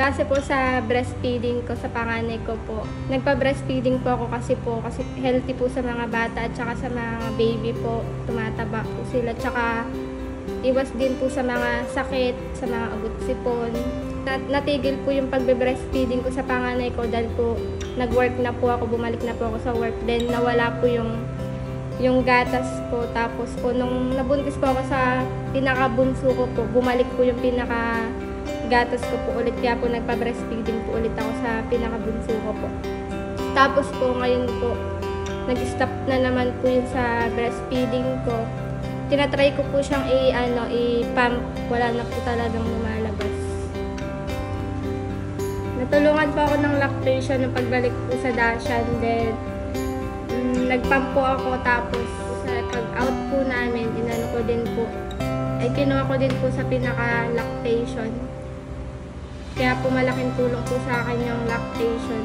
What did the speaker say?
Base po sa breastfeeding ko sa panganay ko po. Nagpa-breastfeeding po ako kasi healthy po sa mga bata at saka sa mga baby po. Tumataba po sila. Tsaka iwas din po sa mga sakit, sa mga ugot-sipon. Natigil po yung pagbe-breastfeeding ko sa panganay ko dahil po nag-work na po ako, bumalik na po ako sa work. Then nawala po yung gatas po. Tapos po nung nabuntis po ako sa pinakabunso ko po, bumalik po yung gatas ko po ulit, kaya po nagpa-breastfeeding po ulit ako sa pinakabunso ko po. Tapos po ngayon po, nag-stop na naman po yun sa breastfeeding ko. Tinatry ko po siyang i-pump, wala na po talagang lumalabas. Natulungan po ako ng lactation ng pagbalik po sa Dashan, then nag-pump po ako, tapos sa pag-out po namin, kinuha ko din po sa pinaka-lactation. Kaya po malaking tulong po sa akin yung lactation.